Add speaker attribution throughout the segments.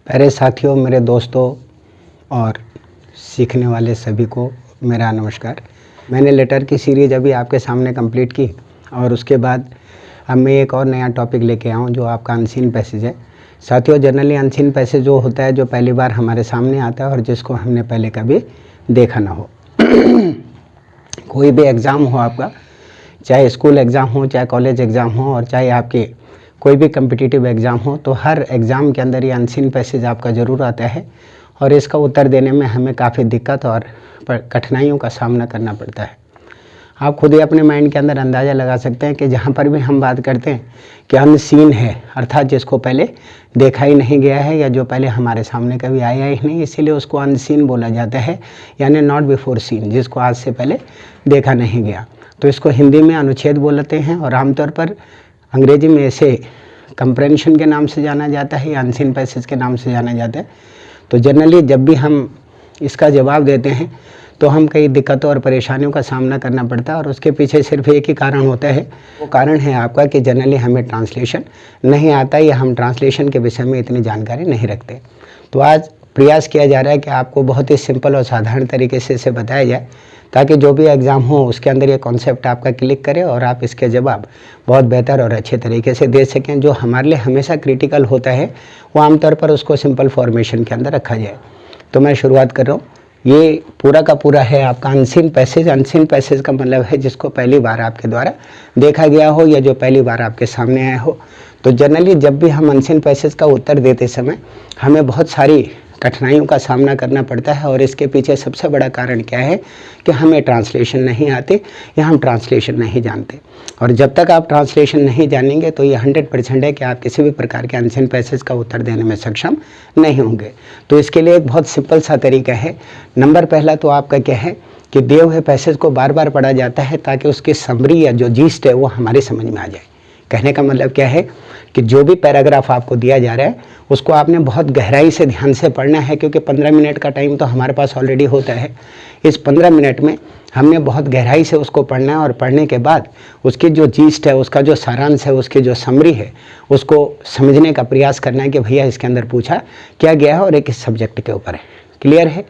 Speaker 1: प्यारे साथियों, मेरे दोस्तों और सीखने वाले सभी को मेरा नमस्कार। मैंने लेटर की सीरीज़ अभी आपके सामने कंप्लीट की और उसके बाद अब मैं एक और नया टॉपिक लेके आया हूँ जो आपका अनसीन पैसेज है। साथियों, जनरली अनसीन पैसेज जो होता है जो पहली बार हमारे सामने आता है और जिसको हमने पहले कभी देखा ना हो। कोई भी एग्ज़ाम हो आपका, चाहे स्कूल एग्ज़ाम हो, चाहे कॉलेज एग्ज़ाम हो और चाहे आपके कोई भी कम्पिटिटिव एग्ज़ाम हो, तो हर एग्ज़ाम के अंदर ये अनसीन पैसेज आपका ज़रूर आता है और इसका उत्तर देने में हमें काफ़ी दिक्कत और कठिनाइयों का सामना करना पड़ता है। आप खुद ही अपने माइंड के अंदर अंदाज़ा लगा सकते हैं कि जहाँ पर भी हम बात करते हैं कि अनसीन है, अर्थात जिसको पहले देखा ही नहीं गया है या जो पहले हमारे सामने कभी आया ही नहीं, इसीलिए उसको अनसीन बोला जाता है, यानी नॉट बिफोर सीन, जिसको आज से पहले देखा नहीं गया। तो इसको हिंदी में अनुच्छेद बोलते हैं और आमतौर पर अंग्रेजी में इसे कंप्रेंशन के नाम से जाना जाता है या अनसीन पैसेज के नाम से जाना जाता है। तो जनरली जब भी हम इसका जवाब देते हैं तो हम कई दिक्कतों और परेशानियों का सामना करना पड़ता है और उसके पीछे सिर्फ एक ही कारण होता है। वो कारण है आपका कि जनरली हमें ट्रांसलेशन नहीं आता या हम ट्रांसलेशन के विषय में इतनी जानकारी नहीं रखते। तो आज प्रयास किया जा रहा है कि आपको बहुत ही सिंपल और साधारण तरीके से इसे बताया जाए ताकि जो भी एग्ज़ाम हो उसके अंदर ये कॉन्सेप्ट आपका क्लिक करे और आप इसके जवाब बहुत बेहतर और अच्छे तरीके से दे सकें। जो हमारे लिए हमेशा क्रिटिकल होता है वो आमतौर पर उसको सिंपल फॉर्मेशन के अंदर रखा जाए। तो मैं शुरुआत कर रहा हूँ। ये पूरा का पूरा है आपका अनसीन पैसेज। अनसीन पैसेज का मतलब है जिसको पहली बार आपके द्वारा देखा गया हो या जो पहली बार आपके सामने आया हो। तो जनरली जब भी हम अनसीन पैसेज का उत्तर देते समय हमें बहुत सारी कठिनाइयों का सामना करना पड़ता है और इसके पीछे सबसे बड़ा कारण क्या है कि हमें ट्रांसलेशन नहीं आते या हम ट्रांसलेशन नहीं जानते। और जब तक आप ट्रांसलेशन नहीं जानेंगे तो ये 100% है कि आप किसी भी प्रकार के अनसीन पैसेज का उत्तर देने में सक्षम नहीं होंगे। तो इसके लिए एक बहुत सिंपल सा तरीका है। नंबर पहला तो आपका क्या है कि दिए हुए पैसेज को बार बार पढ़ा जाता है ताकि उसकी समरी या जो जीस्ट है वो हमारी समझ में आ जाए। कहने का मतलब क्या है कि जो भी पैराग्राफ आपको दिया जा रहा है उसको आपने बहुत गहराई से ध्यान से पढ़ना है, क्योंकि 15 मिनट का टाइम तो हमारे पास ऑलरेडी होता है। इस 15 मिनट में हमने बहुत गहराई से उसको पढ़ना है और पढ़ने के बाद उसकी जो जीस्ट है, उसका जो सारांश है, उसकी जो समरी है, उसको समझने का प्रयास करना है कि भैया इसके अंदर पूछा क्या गया है और एक इस सब्जेक्ट के ऊपर है। क्लियर है।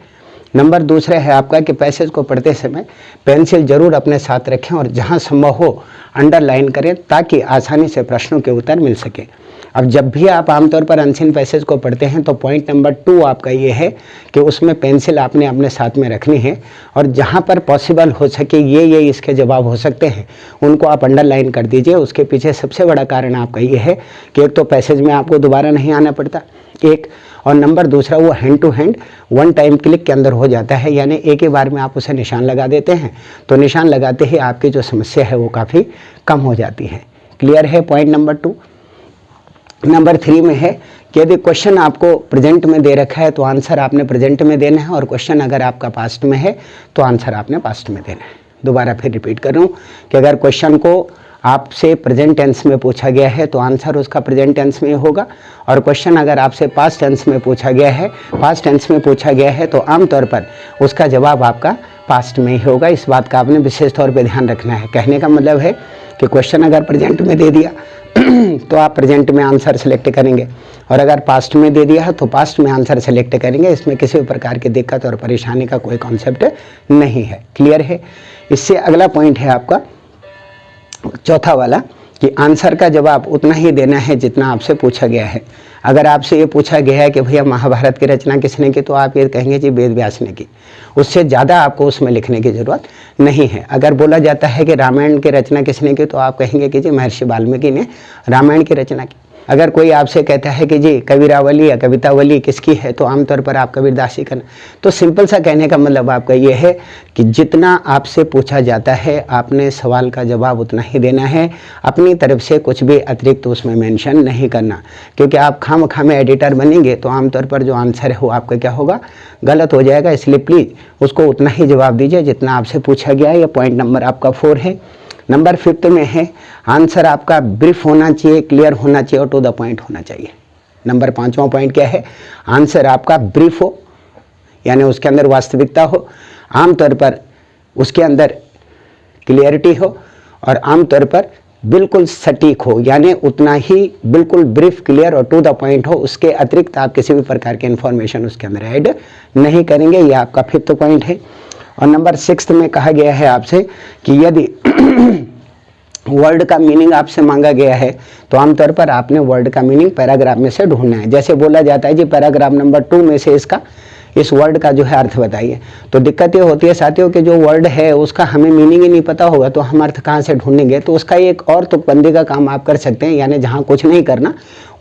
Speaker 1: नंबर दूसरा है आपका कि पैसेज को पढ़ते समय पेंसिल जरूर अपने साथ रखें और जहां संभव हो अंडरलाइन करें ताकि आसानी से प्रश्नों के उत्तर मिल सके। अब जब भी आप आमतौर पर अनसीन पैसेज को पढ़ते हैं तो पॉइंट नंबर 2 आपका ये है कि उसमें पेंसिल आपने अपने साथ में रखनी है और जहां पर पॉसिबल हो सके ये इसके जवाब हो सकते हैं उनको आप अंडरलाइन कर दीजिए। उसके पीछे सबसे बड़ा कारण आपका ये है कि एक तो पैसेज में आपको दोबारा नहीं आना पड़ता, एक, और नंबर दूसरा वो hand to hand one time click के अंदर हो जाता है, यानी एक ही बार में आप उसे निशान लगा देते हैं तो निशान लगाते ही आपकी जो समस्या है वो काफ़ी कम हो जाती है। क्लियर है पॉइंट नंबर 2। नंबर 3 में है कि यदि क्वेश्चन आपको प्रेजेंट में दे रखा है तो आंसर आपने प्रेजेंट में देना है और क्वेश्चन अगर आपका पास्ट में है तो आंसर आपने पास्ट में देना है। दोबारा फिर रिपीट कर रहा हूँ कि अगर क्वेश्चन को आपसे प्रेजेंट टेंस में पूछा गया है तो आंसर उसका प्रेजेंट टेंस में होगा और क्वेश्चन अगर आपसे पास्ट टेंस में पूछा गया है तो आमतौर पर उसका जवाब आपका पास्ट में ही होगा। इस बात का आपने विशेष तौर पे ध्यान रखना है। कहने का मतलब है कि क्वेश्चन अगर प्रेजेंट में दे दिया तो आप प्रेजेंट में आंसर सेलेक्ट करेंगे और अगर पास्ट में दे दिया है तो पास्ट में आंसर सेलेक्ट करेंगे। इसमें किसी भी प्रकार की दिक्कत और परेशानी का कोई कॉन्सेप्ट नहीं है। क्लियर है। इससे अगला पॉइंट है आपका चौथा वाला कि आंसर का जवाब उतना ही देना है जितना आपसे पूछा गया है। अगर आपसे ये पूछा गया है कि भैया महाभारत की रचना किसने की तो आप ये कहेंगे जी वेद व्यास ने की, उससे ज़्यादा आपको उसमें लिखने की ज़रूरत नहीं है। अगर बोला जाता है कि रामायण की रचना किसने की तो आप कहेंगे कि जी महर्षि वाल्मीकि ने रामायण की रचना की। अगर कोई आपसे कहता है कि जी कबीरावली या कवितावली किसकी है तो आमतौर पर आप कबीरदास जी करना। तो सिंपल सा कहने का मतलब आपका ये है कि जितना आपसे पूछा जाता है आपने सवाल का जवाब उतना ही देना है, अपनी तरफ से कुछ भी अतिरिक्त उसमें मेंशन नहीं करना, क्योंकि आप खामखा में एडिटर बनेंगे तो आमतौर पर जो आंसर है वो आपका क्या होगा, गलत हो जाएगा। इसलिए प्लीज़ उसको उतना ही जवाब दीजिए जितना आपसे पूछा गया है। यह पॉइंट नंबर आपका 4 है। नंबर 5 में है आंसर आपका ब्रीफ होना चाहिए, क्लियर होना चाहिए और टू द पॉइंट होना चाहिए। नंबर 5वां पॉइंट क्या है, आंसर आपका ब्रीफ हो यानी उसके अंदर वास्तविकता हो, आमतौर पर उसके अंदर क्लियरिटी हो और आमतौर पर बिल्कुल सटीक हो, यानी उतना ही बिल्कुल ब्रीफ, क्लियर और टू द पॉइंट हो, उसके अतिरिक्त आप किसी भी प्रकार के इन्फॉर्मेशन उसके अंदर ऐड नहीं करेंगे। ये आपका 5th पॉइंट है। और नंबर 6 में कहा गया है आपसे कि यदि वर्ड का मीनिंग आपसे मांगा गया है तो आमतौर पर आपने वर्ड का मीनिंग पैराग्राफ में से ढूंढना है। जैसे बोला जाता है जी पैराग्राफ नंबर 2 में से इस वर्ड का जो है अर्थ बताइए, तो दिक्कत ये होती है साथियों कि जो वर्ड है उसका हमें मीनिंग ही नहीं पता होगा तो हम अर्थ कहाँ से ढूंढेंगे। तो उसका एक और तुकबंदी का काम आप कर सकते हैं, यानी जहाँ कुछ नहीं करना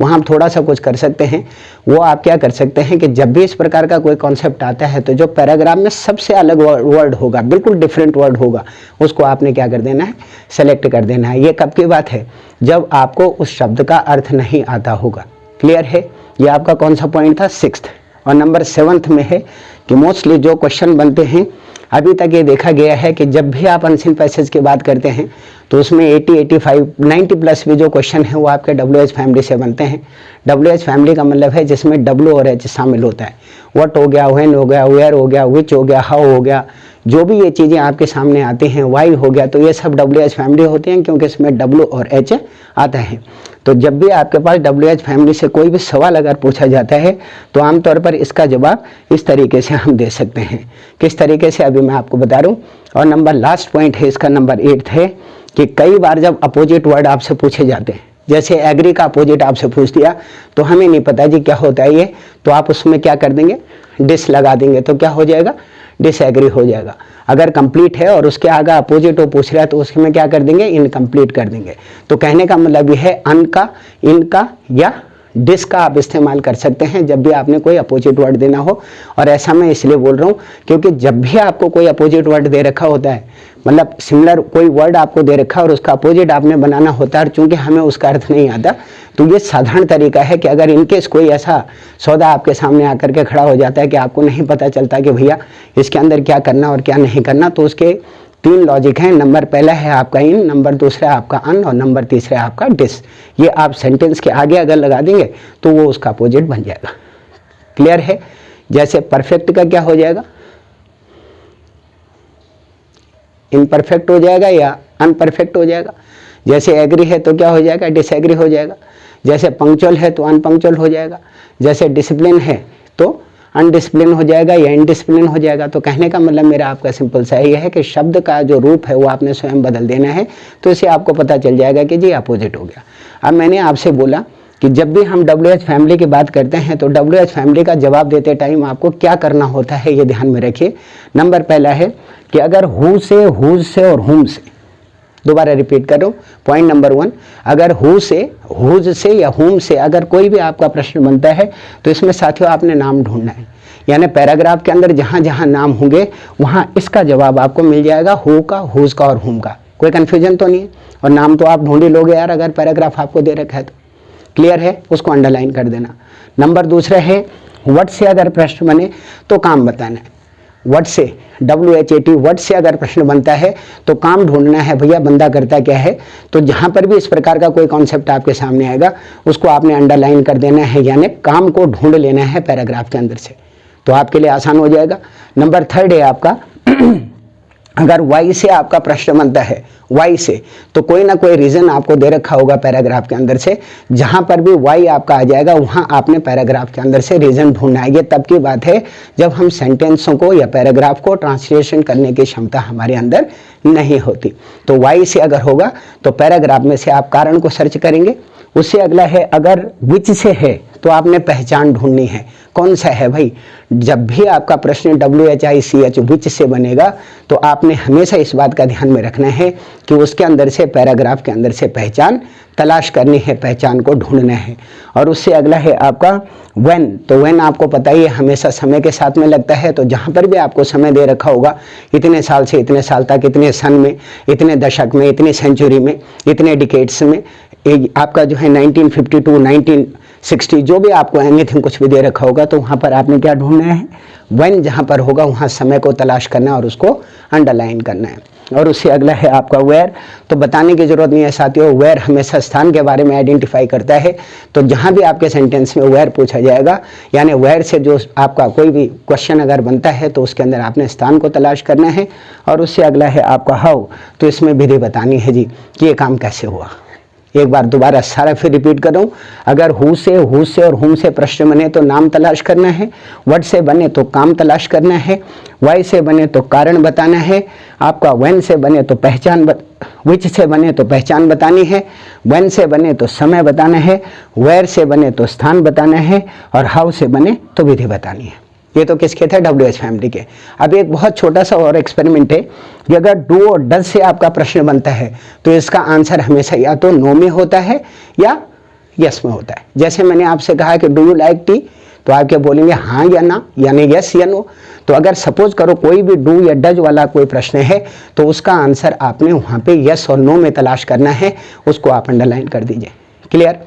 Speaker 1: वहाँ हम थोड़ा सा कुछ कर सकते हैं। वो आप क्या कर सकते हैं कि जब भी इस प्रकार का कोई कॉन्सेप्ट आता है तो जो पैराग्राफ में सबसे अलग वर्ड होगा, बिल्कुल डिफरेंट वर्ड होगा, उसको आपने क्या कर देना है, सेलेक्ट कर देना है। ये कब की बात है, जब आपको उस शब्द का अर्थ नहीं आता होगा। क्लियर है, ये आपका कौन सा पॉइंट था, 6th। और नंबर 7th में है कि मोस्टली जो क्वेश्चन बनते हैं अभी तक ये देखा गया है कि जब भी आप अनसीन पैसेज की बात करते हैं तो उसमें 80, 85, 90 प्लस भी जो क्वेश्चन है वो आपके WH फैमिली से बनते हैं। WH फैमिली का मतलब है जिसमें W और H शामिल होता है। व्हाट हो गया, व्हेन हो गया, वेयर हो गया, विच हो गया, हाउ हो गया, जो भी ये चीज़ें आपके सामने आती हैं, वाई हो गया, तो ये सब WH फैमिली होते हैं क्योंकि इसमें W और H आता है। तो जब भी आपके पास WH फैमिली से कोई भी सवाल अगर पूछा जाता है तो आमतौर पर इसका जवाब इस तरीके से हम दे सकते हैं। किस तरीके से अभी मैं आपको बता रहा हूँ। और नंबर लास्ट पॉइंट है इसका, नंबर 8 है कि कई बार जब अपोजिट वर्ड आपसे पूछे जाते हैं, जैसे एग्री का अपोजिट आपसे पूछ दिया तो हमें नहीं पता जी क्या होता है ये, तो आप उसमें क्या कर देंगे, डिस लगा देंगे, तो क्या हो जाएगा, डिसएग्री हो जाएगा। अगर कंप्लीट है और उसके आगे अपोजिट वो पूछ रहा है तो उसमें क्या कर देंगे, इनकम्प्लीट कर देंगे। तो कहने का मतलब ये है अन का, इनका या डिस का आप इस्तेमाल कर सकते हैं जब भी आपने कोई अपोजिट वर्ड देना हो। और ऐसा मैं इसलिए बोल रहा हूँ क्योंकि जब भी आपको कोई अपोजिट वर्ड दे रखा होता है, मतलब सिमिलर कोई वर्ड आपको दे रखा है और उसका अपोजिट आपने बनाना होता है, और चूंकि हमें उसका अर्थ नहीं आता, तो ये साधारण तरीका है कि अगर इनकेस कोई ऐसा सौदा आपके सामने आकर के खड़ा हो जाता है कि आपको नहीं पता चलता कि भैया इसके अंदर क्या करना और क्या नहीं करना, तो उसके 3 लॉजिक हैं। नंबर पहला है आपका इन, नंबर दूसरा आपका अन और नंबर तीसरा आपका डिस। ये आप सेंटेंस के आगे अगर लगा देंगे तो वो उसका अपोजिट बन जाएगा। क्लियर है। जैसे परफेक्ट का क्या हो जाएगा, इनपरफेक्ट हो जाएगा या अनपरफेक्ट हो जाएगा। जैसे एग्री है तो क्या हो जाएगा, डिसएग्री हो जाएगा। जैसे पंक्चुअल है तो अनपंक्चुअल हो जाएगा। जैसे डिसिप्लिन है तो अनडिसिप्लिन हो जाएगा या इनडिसिप्लिन हो जाएगा। तो कहने का मतलब मेरा आपका सिंपल सा ये है कि शब्द का जो रूप है वो आपने स्वयं बदल देना है, तो इससे आपको पता चल जाएगा कि जी अपोजिट हो गया। अब मैंने आपसे बोला कि जब भी हम WH फैमिली की बात करते हैं तो WH फैमिली का जवाब देते टाइम आपको क्या करना होता है ये ध्यान में रखिए। नंबर पहला है कि अगर हु से, हुज से और हुम से, दोबारा रिपीट कर रहा हूँ, पॉइंट नंबर 1, अगर हु से, हुज से या हुम से अगर कोई भी आपका प्रश्न बनता है तो इसमें साथियों आपने नाम ढूंढना है। यानी पैराग्राफ के अंदर जहाँ जहाँ नाम होंगे वहाँ इसका जवाब आपको मिल जाएगा, हु का, हुज का और हुम का। कोई कन्फ्यूजन तो नहीं है। और नाम तो आप ढूंढ ही लोगे यार अगर पैराग्राफ आपको दे रखा है तो। क्लियर है, उसको अंडरलाइन कर देना। नंबर दूसरा है व्हाट से अगर प्रश्न बने तो काम बताना है। व्हाट से, WHAT, व्हाट से अगर प्रश्न बनता है तो काम ढूंढना है, भैया बंदा करता क्या है। तो जहाँ पर भी इस प्रकार का कोई कॉन्सेप्ट आपके सामने आएगा उसको आपने अंडरलाइन कर देना है, यानी काम को ढूंढ लेना है पैराग्राफ के अंदर से, तो आपके लिए आसान हो जाएगा। नंबर 3 है आपका अगर वाई से आपका प्रश्न बनता है, वाई से, तो कोई ना कोई रीज़न आपको दे रखा होगा पैराग्राफ के अंदर से, जहाँ पर भी वाई आपका आ जाएगा वहाँ आपने पैराग्राफ के अंदर से रीज़न ढूंढना है। ये तब की बात है जब हम सेंटेंसों को या पैराग्राफ को ट्रांसलेशन करने की क्षमता हमारे अंदर नहीं होती। तो वाई से अगर होगा तो पैराग्राफ में से आप कारण को सर्च करेंगे। उससे अगला है अगर विच से है तो आपने पहचान ढूंढनी है, कौन सा है भाई। जब भी आपका प्रश्न WHICH विच से बनेगा तो आपने हमेशा इस बात का ध्यान में रखना है कि उसके अंदर से, पैराग्राफ के अंदर से पहचान तलाश करनी है, पहचान को ढूंढना है। और उससे अगला है आपका व्हेन, तो व्हेन आपको पता ही है हमेशा समय के साथ में लगता है। तो जहाँ पर भी आपको समय दे रखा होगा, इतने साल से इतने साल तक, इतने सन में, इतने दशक में, इतने सेंचुरी में, इतने डिकेड्स में, आपका जो है 1952, 1960, जो भी आपको एनीथिंग कुछ भी दे रखा होगा तो वहाँ पर आपने क्या ढूंढना है, व्हेन जहाँ पर होगा वहाँ समय को तलाश करना और उसको अंडरलाइन करना है। और उससे अगला है आपका वेयर। तो बताने की जरूरत नहीं है साथियों, वेयर हमेशा स्थान के बारे में आइडेंटिफाई करता है। तो जहां भी आपके सेंटेंस में वेयर पूछा जाएगा, यानी वेयर से जो आपका कोई भी क्वेश्चन अगर बनता है तो उसके अंदर आपने स्थान को तलाश करना है। और उससे अगला है आपका हाउ। तो इसमें विधि बतानी है जी कि ये काम कैसे हुआ। एक बार दोबारा सारा फिर रिपीट कर रहा हूँ। अगर हु से और हुम से प्रश्न बने तो नाम तलाश करना है, व्हाट से बने तो काम तलाश करना है, वाई से बने तो कारण बताना है, आपका व्हेन से बने तो विच से बने तो पहचान बतानी है, व्हेन से बने तो समय बताना है, वेयर से बने तो स्थान बताना है, और हाउ से बने तो विधि बतानी है। ये तो किसके थे? WH फैमिली के। अब एक बहुत छोटा सा और एक्सपेरिमेंट है कि अगर डू और डज से आपका प्रश्न बनता है तो इसका आंसर हमेशा या तो नो में होता है या यस में होता है। जैसे मैंने आपसे कहा कि डू यू लाइक टी, तो आप क्या बोलेंगे? हाँ या ना, यानी यस या नो। तो अगर सपोज करो कोई भी डू या डज वाला कोई प्रश्न है तो उसका आंसर आपने वहाँ पे यस और नो में तलाश करना है, उसको आप अंडरलाइन कर दीजिए। क्लियर?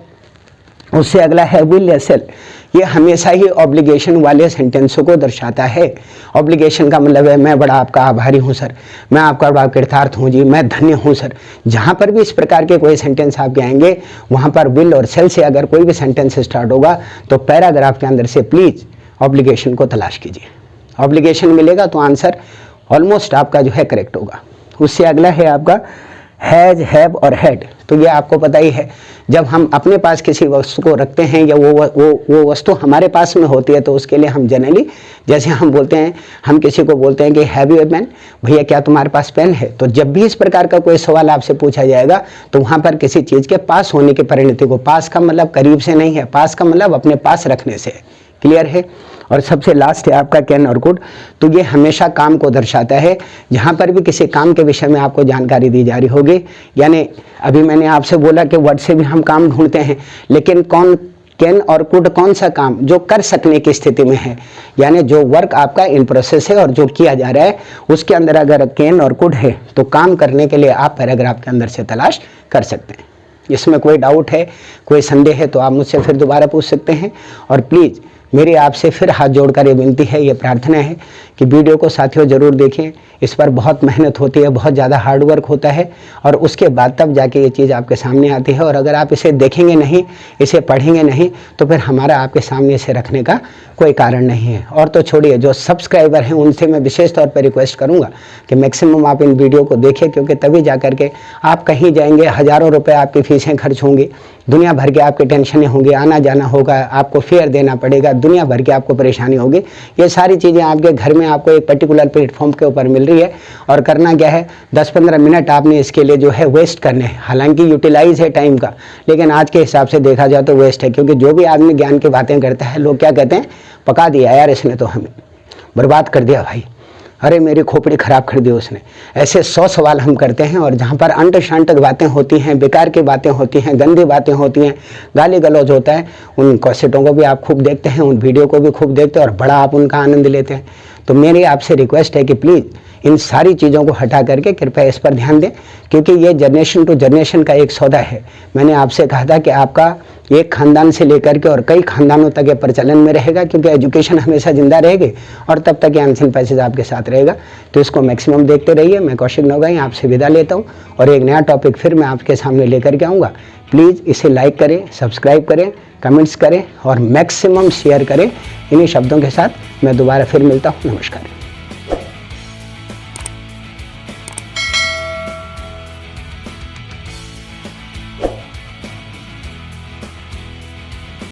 Speaker 1: उससे अगला है विल या शेल। ये हमेशा ही ऑब्लिगेशन वाले सेंटेंसों को दर्शाता है। ऑब्लिगेशन का मतलब है मैं बड़ा आपका आभारी हूँ सर, मैं आपका बड़ा कृतार्थ हूँ जी, मैं धन्य हूँ सर। जहाँ पर भी इस प्रकार के कोई सेंटेंस आपके आएंगे वहाँ पर विल और शेल से अगर कोई भी सेंटेंस स्टार्ट होगा तो पैराग्राफ के अंदर से प्लीज ऑब्लिगेशन को तलाश कीजिए। ऑब्लिगेशन मिलेगा तो आंसर ऑलमोस्ट आपका जो है करेक्ट होगा। उससे अगला है आपका हैज, हैव और हैड। तो ये आपको पता ही है, जब हम अपने पास किसी वस्तु को रखते हैं या वो वस्तु हमारे पास में होती है तो उसके लिए हम जनरली, जैसे हम बोलते हैं, हम किसी को बोलते हैं कि हैव यू ए पेन, भैया क्या तुम्हारे पास पेन है। तो जब भी इस प्रकार का कोई सवाल आपसे पूछा जाएगा तो वहाँ पर किसी चीज़ के पास होने की परिणति को, पास का मतलब करीब से नहीं है, पास का मतलब अपने पास रखने से। क्लियर है? और सबसे लास्ट है आपका कैन और कुड। तो ये हमेशा काम को दर्शाता है। जहाँ पर भी किसी काम के विषय में आपको जानकारी दी जा रही होगी, यानी अभी मैंने आपसे बोला कि वर्ड से भी हम काम ढूंढते हैं, लेकिन कैन और कुड कौन सा काम जो कर सकने की स्थिति में है, यानी जो वर्क आपका इन प्रोसेस है और जो किया जा रहा है उसके अंदर अगर कैन और कुड है तो काम करने के लिए आप पैराग्राफ के अंदर से तलाश कर सकते हैं। इसमें कोई डाउट है, कोई संदेह है तो आप मुझसे फिर दोबारा पूछ सकते हैं। और प्लीज़ मेरी आपसे फिर हाथ जोड़कर ये विनती है, ये प्रार्थना है कि वीडियो को साथियों ज़रूर देखें। इस पर बहुत मेहनत होती है, बहुत ज़्यादा हार्ड वर्क होता है और उसके बाद तब जाके ये चीज़ आपके सामने आती है। और अगर आप इसे देखेंगे नहीं, इसे पढ़ेंगे नहीं, तो फिर हमारा आपके सामने इसे रखने का कोई कारण नहीं है। और तो छोड़िए, जो सब्सक्राइबर हैं उनसे मैं विशेष तौर पर रिक्वेस्ट करूँगा कि मैक्सिमम आप इन वीडियो को देखें, क्योंकि तभी जा करके आप कहीं जाएंगे, हज़ारों रुपये आपकी फीसें खर्च होंगी, दुनिया भर के आपके टेंशनें होंगी, आना जाना होगा, आपको फेयर देना पड़ेगा, दुनिया भर की आपको परेशानी होगी। ये सारी चीज़ें आपके घर में आपको एक पर्टिकुलर प्लेटफॉर्म के ऊपर मिल रही है और करना क्या है, 10-15 मिनट आपने इसके लिए जो है वेस्ट करने हैं। हालांकि यूटिलाइज है टाइम का, लेकिन आज के हिसाब से देखा जाए तो वेस्ट है, क्योंकि जो भी आदमी ज्ञान की बातें करता है लोग क्या कहते हैं, पका दिया यार इसने, तो हमें बर्बाद कर दिया भाई, अरे मेरी खोपड़ी खराब कर दी उसने। ऐसे 100 सवाल हम करते हैं और जहाँ पर अंट शांट बातें होती हैं, बेकार की बातें होती हैं, गंदी बातें होती हैं, गाली गलौज होता है, उन कैसेटों को भी आप खूब देखते हैं, उन वीडियो को भी खूब देखते हैं और बड़ा आप उनका आनंद लेते हैं। तो मेरी आपसे रिक्वेस्ट है कि प्लीज़ इन सारी चीज़ों को हटा करके कृपया इस पर ध्यान दें, क्योंकि ये जनरेशन टू जनरेशन का एक सौदा है। मैंने आपसे कहा था कि आपका एक खानदान से लेकर के और कई खानदानों तक ये प्रचलन में रहेगा, क्योंकि एजुकेशन हमेशा जिंदा रहेगी और तब तक ये अनसिन पैसेज आपके साथ रहेगा। तो इसको मैक्सिमम देखते रहिए। मैं कौशिक नौगाई आपसे विदा लेता हूँ और एक नया टॉपिक फिर मैं आपके सामने लेकर के आऊँगा। प्लीज़ इसे लाइक करें, सब्सक्राइब करें, कमेंट्स करें और मैक्सिमम शेयर करें। इन्हीं शब्दों के साथ मैं दोबारा फिर मिलता हूँ। नमस्कार।